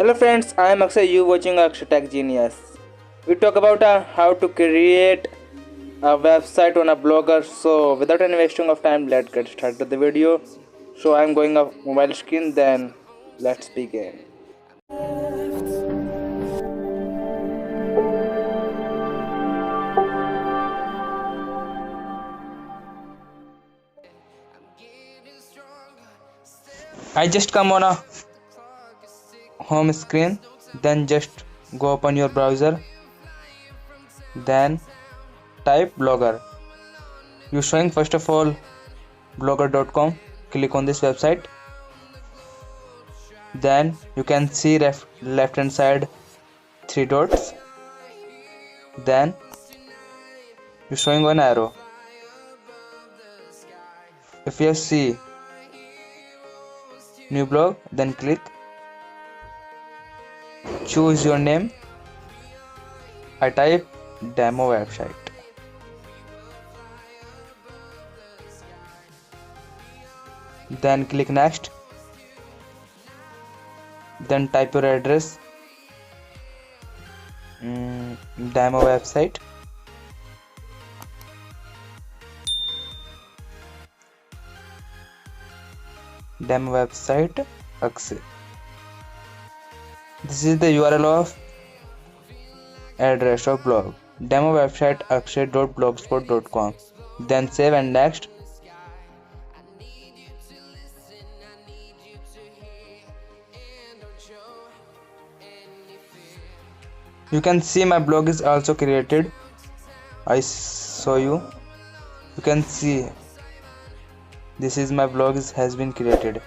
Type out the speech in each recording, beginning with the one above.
Hello friends, I am Akshay, you watching Akshay Tech Genius. We talk about how to create a website on a blogger. So without any wasting of time, let's get started with the video. So I am going off mobile screen, then let's begin. I just come on a home screen, then just go open your browser, then type blogger. You showing first of all blogger.com. Click on this website, then you can see left hand side 3 dots, then you showing one arrow. If you see new blog, then click, choose your name. I type demo website, then click next, then type your address, demo website, Akshay. This is the URL of address of blog, demo website akshay.blogspot.com. Then save and next. You can see my blog is also created. I show you. You can see this is my blog has been created.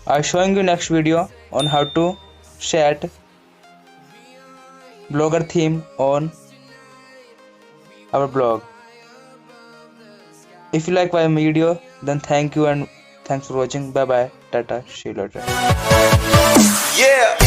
I showing you next video on how to set blogger theme on our blog. If you like my video, then thank you and thanks for watching. Bye bye, tata, see you later. Yeah.